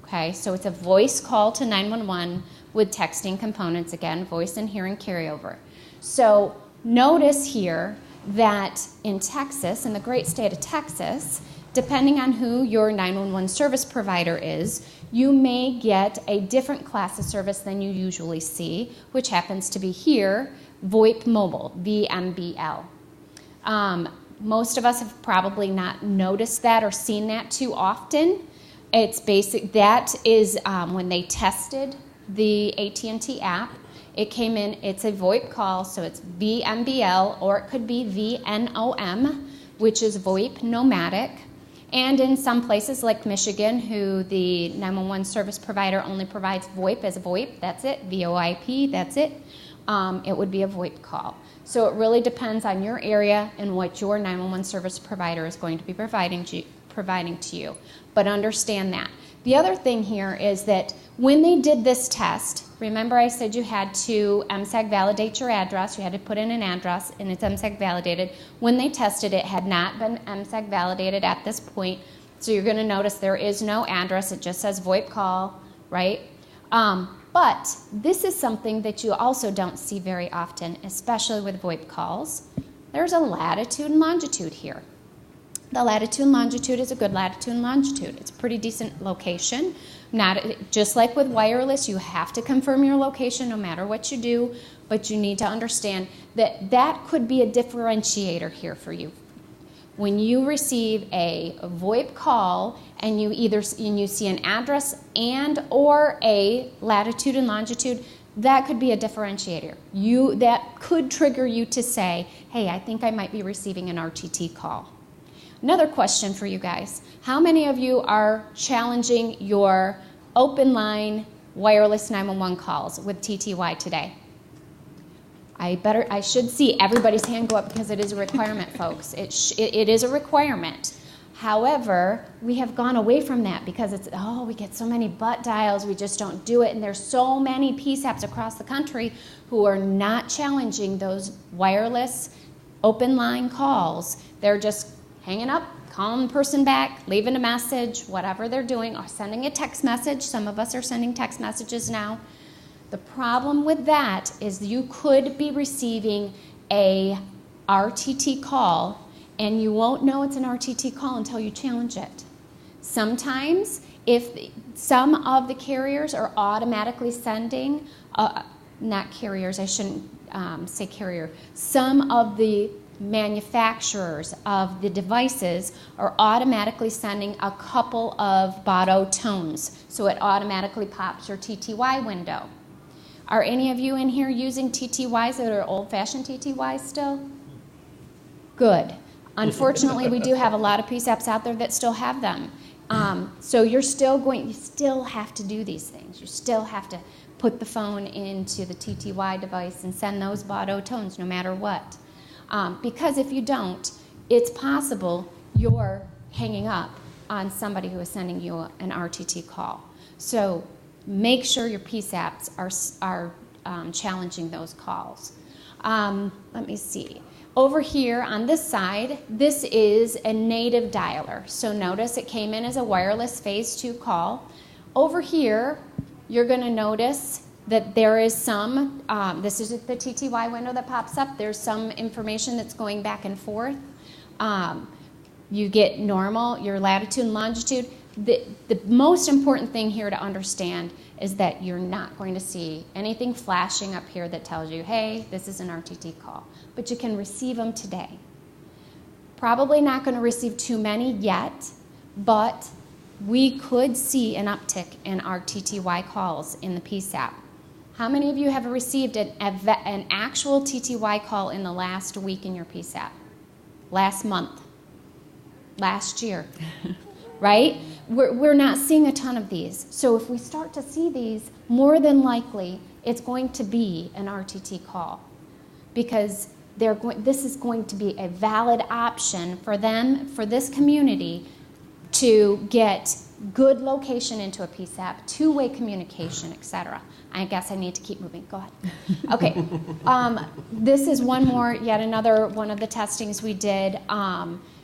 Okay, so it's a voice call to 911 with texting components, again, voice and hearing carryover. So notice here that in Texas, in the great state of Texas, depending on who your 911 service provider is, you may get a different class of service than you usually see, which happens to be here, VoIP Mobile, VMBL. Most of us have probably not noticed that or seen that too often. It's basic. That is when they tested the AT&T app. It came in. It's a VoIP call, so it's VMBL, or it could be VNOM, which is VoIP Nomadic. And in some places like Michigan, who the 911 service provider only provides VoIP as a VoIP, that's it, VoIP, that's it, it would be a VoIP call. So it really depends on your area and what your 911 service provider is going to be providing to you. But understand that. The other thing here is that when they did this test, remember I said you had to MSAG validate your address, you had to put in an address and it's MSAG validated. When they tested it, had not been MSAG validated at this point, so you're going to notice there is no address, it just says VoIP call, right? But this is something that you also don't see very often, especially with VoIP calls. There's a latitude and longitude here. The latitude and longitude is a good latitude and longitude. It's a pretty decent location. Just like with wireless, you have to confirm your location no matter what you do, but you need to understand that that could be a differentiator here for you. When you receive a VoIP call and you see an address and or a latitude and longitude, that could be a differentiator. That could trigger you to say, hey, I think I might be receiving an RTT call. Another question for you guys. How many of you are challenging your open line wireless 911 calls with TTY today? I should see everybody's hand go up because it is a requirement, folks. It is a requirement. However, we have gone away from that because we get so many butt dials, we just don't do it. And there's so many PSAPs across the country who are not challenging those wireless open line calls. They're just hanging up, calling the person back, leaving a message, whatever they're doing, or sending a text message. Some of us are sending text messages now. The problem with that is you could be receiving a RTT call and you won't know it's an RTT call until you challenge it. Sometimes, if some of the carriers are automatically sending, not carriers, I shouldn't say carrier, some of the manufacturers of the devices are automatically sending a couple of BOTO tones, so it automatically pops your TTY window. Are any of you in here using TTYs that are old-fashioned TTYs still? Good. Unfortunately, we do have a lot of PSAPs out there that still have them. So you still have to do these things. You still have to put the phone into the TTY device and send those BOTO tones no matter what. Because if you don't, it's possible you're hanging up on somebody who is sending you an RTT call. So make sure your PSAPs are challenging those calls. Let me see. Over here on this side, this is a native dialer. So notice it came in as a wireless phase 2 call. Over here, you're going to notice that there is some, this is the TTY window that pops up. There's some information that's going back and forth. You get normal, your latitude and longitude. The most important thing here to understand is that you're not going to see anything flashing up here that tells you, hey, this is an RTT call. But you can receive them today. Probably not going to receive too many yet, but we could see an uptick in our TTY calls in the PSAP. How many of you have received an actual TTY call in the last week in your PSAP? Last month? Last year? Right? We're not seeing a ton of these. So if we start to see these, more than likely it's going to be an RTT call because this is going to be a valid option for them, for this community, to get good location into a PSAP, two-way communication, etc. I guess I need to keep moving. Go ahead. Okay. This is yet another one of the testings we did.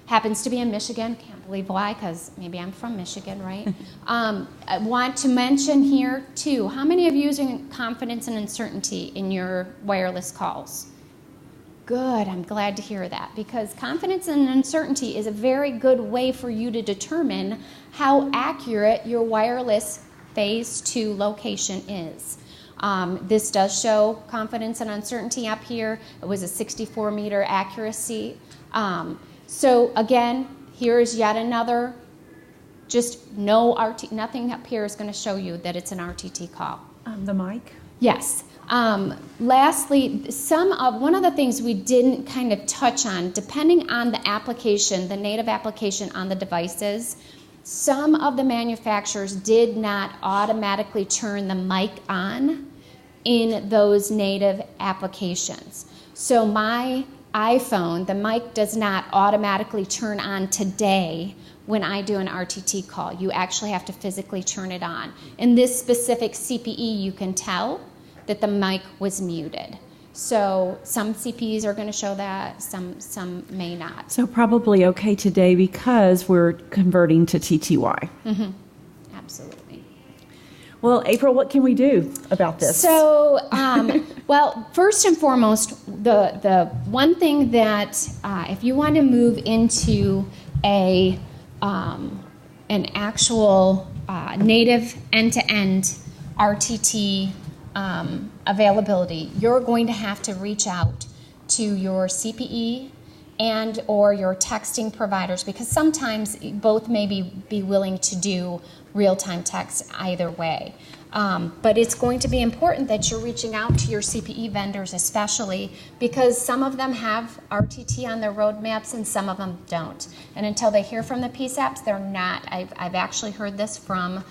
Happens to be in Michigan. Can't believe why, because maybe I'm from Michigan, right? I want to mention here, too, how many of you are using confidence and uncertainty in your wireless calls? Good, I'm glad to hear that, because confidence and uncertainty is a very good way for you to determine how accurate your wireless phase 2 location is. This does show confidence and uncertainty up here. It was a 64-meter accuracy. So again, here's yet another, just nothing up here is going to show you that it's an RTT call. The mic? Yes. Lastly, one of the things we didn't kind of touch on, depending on the application, the native application on the devices, some of the manufacturers did not automatically turn the mic on in those native applications. So my iPhone, the mic does not automatically turn on today when I do an RTT call. You actually have to physically turn it on. In this specific CPE, you can tell that the mic was muted. So some CPEs are going to show that, some may not. So probably okay today because we're converting to TTY. Mm-hmm. Absolutely. Well, April, what can we do about this? So, well, first and foremost, the one thing that if you want to move into an actual native end-to-end RTT availability, you're going to have to reach out to your CPE and or your texting providers, because sometimes both may be willing to do real-time text either way. But it's going to be important that you're reaching out to your CPE vendors especially, because some of them have RTT on their roadmaps and some of them don't. And until they hear from the PSAPs, they're not. I've actually heard this from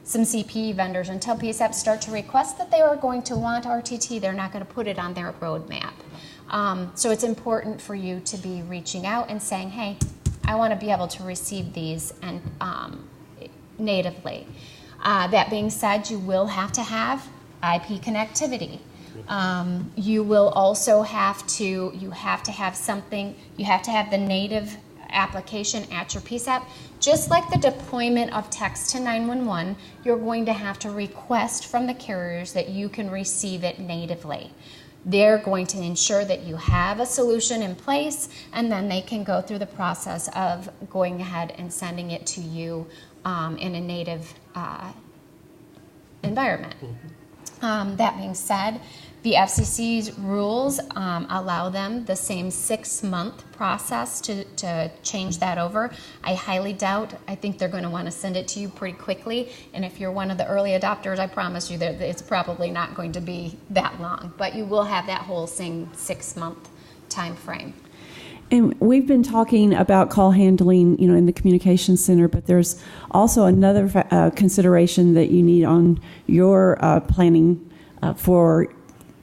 some CPE vendors. Until PSAPs start to request that they are going to want RTT, they're not going to put it on their roadmap. So it's important for you to be reaching out and saying, hey, I want to be able to receive these and natively. That being said, you will have to have IP connectivity. You will also have to have something, you have to have the native application at your PSAP. Just like the deployment of text to 911, you're going to have to request from the carriers that you can receive it natively. They're going to ensure that you have a solution in place, and then they can go through the process of going ahead and sending it to you in a native environment. That being said, the FCC's rules allow them the same 6-month process to change that over. I highly doubt, I think they're going to want to send it to you pretty quickly, and if you're one of the early adopters, I promise you that it's probably not going to be that long, but you will have that whole same 6-month time frame. And we've been talking about call handling, in the communication center, but there's also another consideration that you need on your planning for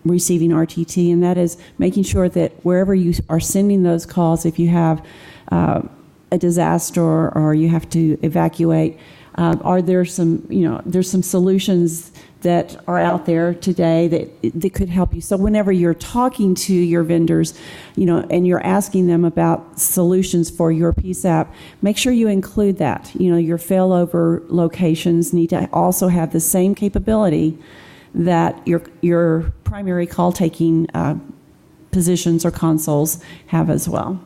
receiving RTT, and that is making sure that wherever you are sending those calls, if you have a disaster or you have to evacuate, are there some, there's some solutions that are out there today that could help you. So whenever you're talking to your vendors, and you're asking them about solutions for your PSAP, make sure you include that. Your failover locations need to also have the same capability that your primary call taking positions or consoles have as well.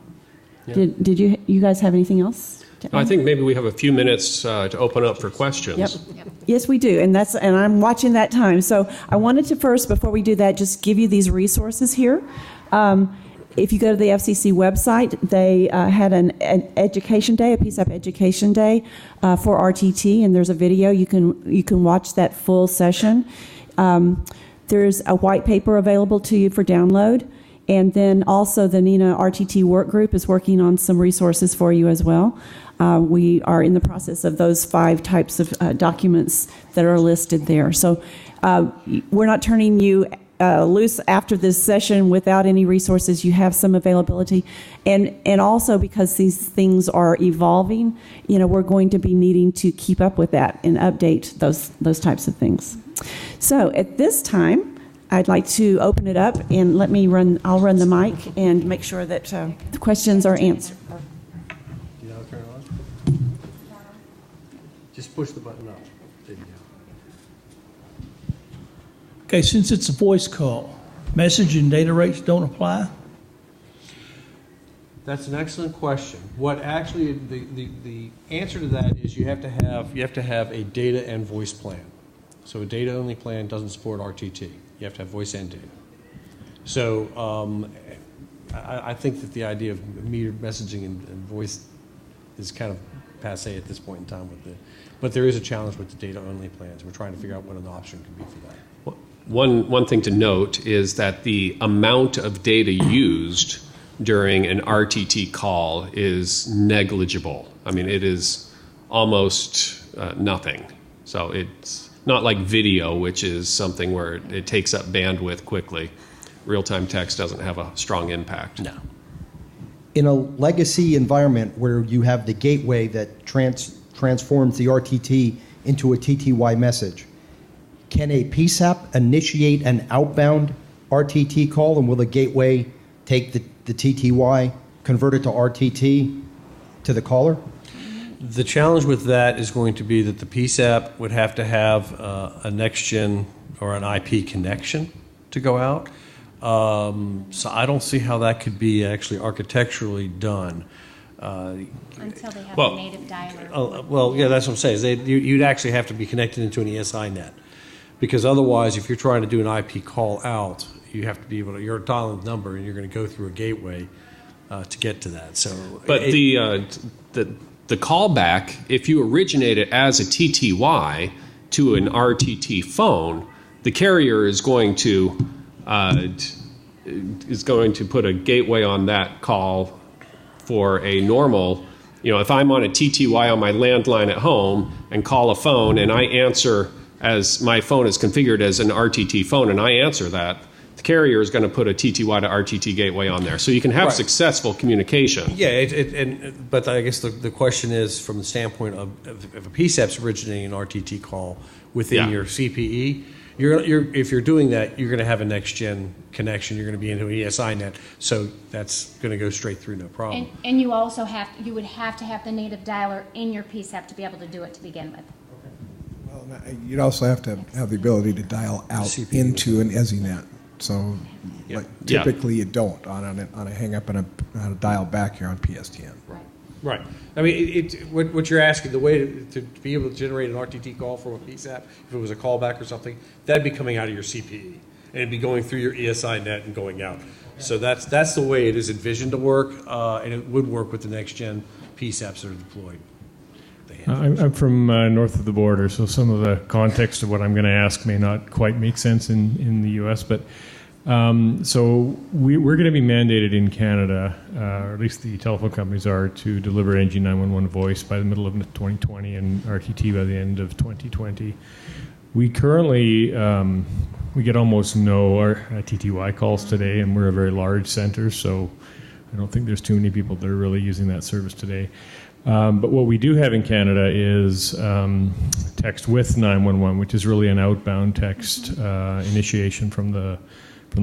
Yeah. Did you guys have anything else? I think maybe we have a few minutes to open up for questions. Yep. Yes, we do, and I'm watching that time. So I wanted to first, before we do that, just give you these resources here. If you go to the FCC website, they had an education day, a PSAP education day for RTT, and there's a video. You can watch that full session. There's a white paper available to you for download. And then also the NENA RTT work group is working on some resources for you as well. We are in the process of those 5 types of documents that are listed there. So we're not turning you loose after this session without any resources. You have some availability. And also because these things are evolving, we're going to be needing to keep up with that and update those types of things. So at this time, I'd like to open it up and I'll run the mic and make sure that the questions are answered. Do you know how to turn it on? Just push the button up. There you go. Okay, since it's a voice call, message and data rates don't apply? That's an excellent question. What actually the answer to that is you have to have a data and voice plan. So a data only plan doesn't support RTT. You have to have voice and data. So I think that the idea of metered messaging and voice is kind of passé at this point in time but there is a challenge with the data only plans. We're trying to figure out what an option could be for that. One thing to note is that the amount of data used during an RTT call is negligible. I mean, it is almost nothing. So it's not like video, which is something where it takes up bandwidth quickly. Real-time text doesn't have a strong impact. No. In a legacy environment where you have the gateway that transforms the RTT into a TTY message, can a PSAP initiate an outbound RTT call, and will the gateway take the TTY, convert it to RTT to the caller? The challenge with that is going to be that the PSAP would have to have a next-gen or an IP connection to go out. So I don't see how that could be actually architecturally done. Until they have a native dialer. Well, yeah, that's what I'm saying. You'd actually have to be connected into an ESI net. Because otherwise, if you're trying to do an IP call out, you have to be able to, you're dialing the number and you're going to go through a gateway to get to that. So, but the callback, if you originate it as a TTY to an RTT phone, the carrier is going to put a gateway on that call for a normal. If I'm on a TTY on my landline at home and call a phone and I answer as my phone is configured as an RTT phone and I answer that, the carrier is going to put a TTY to RTT gateway on there. So you can have successful communication. Yeah, but I guess the question is from the standpoint of if a PSAP's originating an RTT call within your CPE, if you're doing that, you're going to have a next-gen connection. You're going to be into an ESINet, so that's going to go straight through, no problem. And you also would have to have the native dialer in your PSAP to be able to do it to begin with. Well, you'd also have to have the ability to dial out into an ESINet. So typically you don't on a hang up and a dial back here on PSTN. Right. I mean, what you're asking, the way to be able to generate an RTT call from a PSAP, if it was a callback or something, that'd be coming out of your CPE. And it'd be going through your ESINet and going out. So that's the way it is envisioned to work, and it would work with the next-gen PSAPs that are deployed. I'm from north of the border, so some of the context of what I'm going to ask may not quite make sense in the U.S., but so we're going to be mandated in Canada, or at least the telephone companies are, to deliver NG 911 voice by the middle of 2020 and RTT by the end of 2020. We currently, we get almost no TTY calls today, and we're a very large center, so I don't think there's too many people that are really using that service today. But what we do have in Canada is text with 911, which is really an outbound text initiation from the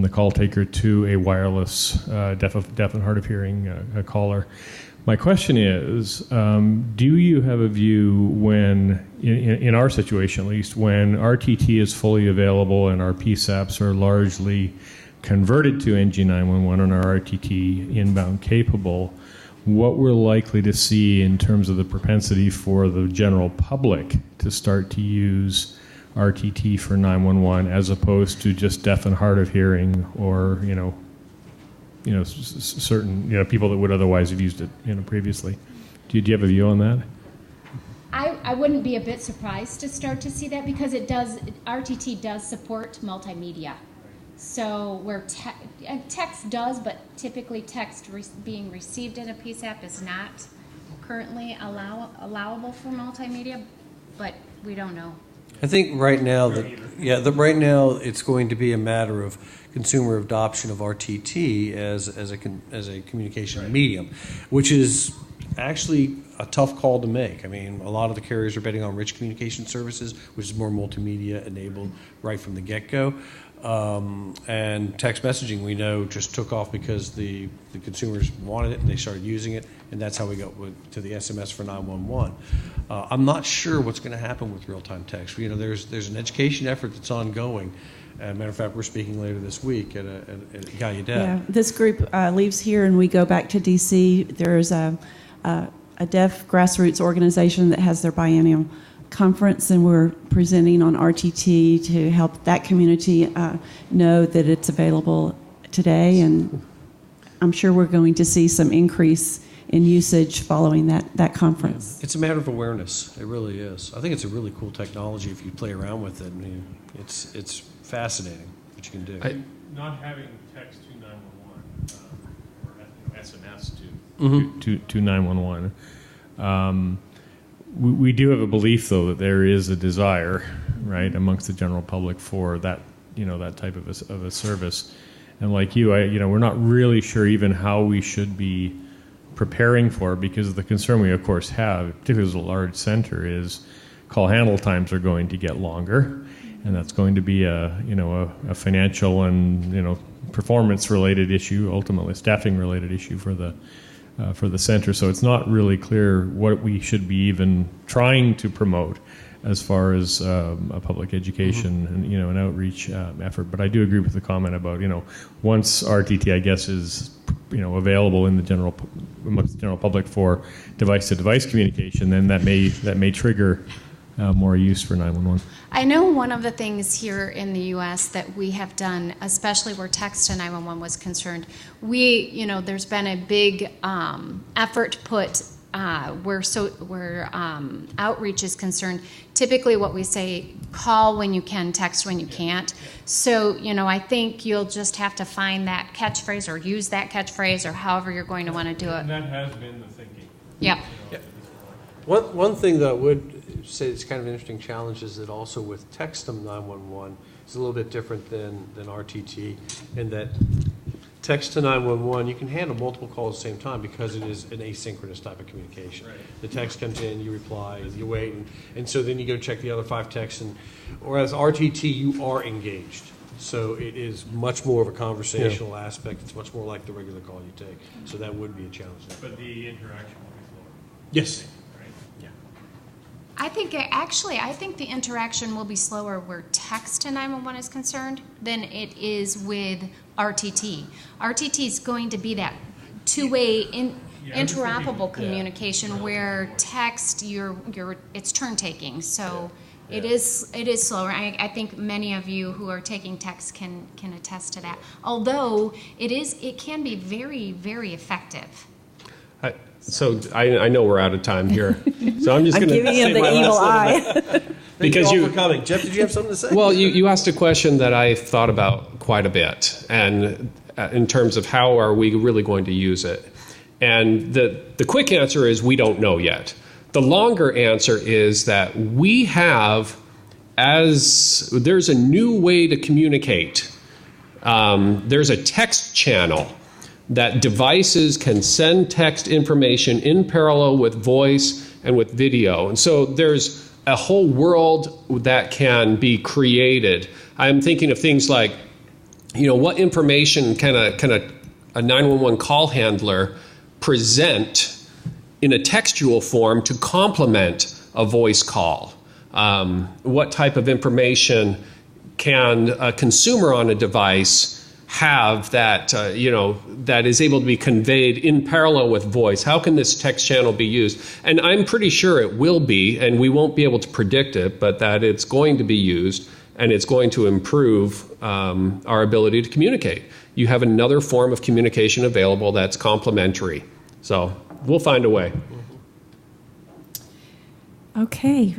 call taker to a wireless deaf and hard of hearing caller. My question is, do you have a view when, in our situation at least, when RTT is fully available and our PSAPs are largely converted to NG911 and our RTT inbound capable, what we're likely to see in terms of the propensity for the general public to start to use RTT for 911 as opposed to just deaf and hard of hearing or certain people that would otherwise have used it previously. Do you have a view on that? I wouldn't be a bit surprised to start to see that because RTT does support multimedia. So where text does, but typically text being received in a PSAP is not currently allowable for multimedia, but we don't know. I think right now right now it's going to be a matter of consumer adoption of RTT as a communication medium, which is actually a tough call to make. I mean, a lot of the carriers are betting on rich communication services, which is more multimedia enabled right from the get-go. And text messaging, we know, just took off because the consumers wanted it and they started using it, and that's how we got to the SMS for 911. I'm not sure what's going to happen with real-time text. There's an education effort that's ongoing. As a matter of fact, we're speaking later this week at Gallaudet. Yeah, this group leaves here and we go back to D.C. There's a deaf grassroots organization that has their biennial conference, and we're presenting on RTT to help that community know that it's available today, and I'm sure we're going to see some increase in usage following that conference. It's a matter of awareness. It really is. I think it's a really cool technology if you play around with it. I mean, it's fascinating what you can do. Not having text to 911 or SMS to 911. We do have a belief, though, that there is a desire, right, amongst the general public for that, that type of a service. And like you, we're not really sure even how we should be preparing for it, because the concern we, of course, have, particularly as a large center, is call handle times are going to get longer, and that's going to be a financial and performance-related issue, ultimately staffing-related issue for the center. So it's not really clear what we should be even trying to promote as far as a public education and an outreach effort. But I do agree with the comment about once RTT, I guess, is available in amongst the general public for device-to-device communication, then that may trigger more use for 911. I know one of the things here in the U.S. that we have done, especially where text to 911 was concerned, there's been a big effort put where outreach is concerned, typically what we say, call when you can, text when you can't. So, I think you'll just have to find that catchphrase or use that catchphrase or however you're going to want to do it. And that has been the thinking. Yeah. One thing that I would say is kind of an interesting challenge is that also with Textum 911, it's a little bit different than RTT in that text to 911, you can handle multiple calls at the same time because it is an asynchronous type of communication. Right. The text comes in, you reply, you wait, and so then you go check the other 5 texts. Whereas RTT, you are engaged. So it is much more of a conversational aspect. It's much more like the regular call you take. So that would be a challenge. But the interaction will be slower. Yes. I think the interaction will be slower where text to 911 is concerned than it is with RTT. RTT is going to be that two-way interoperable communication where text it's turn taking. So it is slower. I think many of you who are taking text can attest to that. Although it can be very, very effective. So I know we're out of time here. So I'm just going to giving him the evil eye. Because you all for coming. Jeff, did you have something to say? Well, you asked a question that I thought about quite a bit, and in terms of how are we really going to use it. And the quick answer is we don't know yet. The longer answer is that we have, as there's a new way to communicate. There's a text channel that devices can send text information in parallel with voice and with video. And so there's a whole world that can be created. I'm thinking of things like, what information can a 911 call handler present in a textual form to complement a voice call? What type of information can a consumer on a device have that that is able to be conveyed in parallel with voice? How can this text channel be used? And I'm pretty sure it will be, and we won't be able to predict it, but that it's going to be used, and it's going to improve our ability to communicate. You have another form of communication available that's complementary. So we'll find a way. Okay.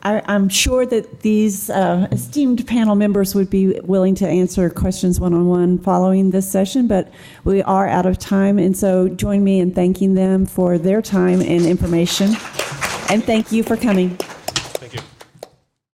I'm sure that these esteemed panel members would be willing to answer questions one-on-one following this session, but we are out of time, and so join me in thanking them for their time and information. And thank you for coming.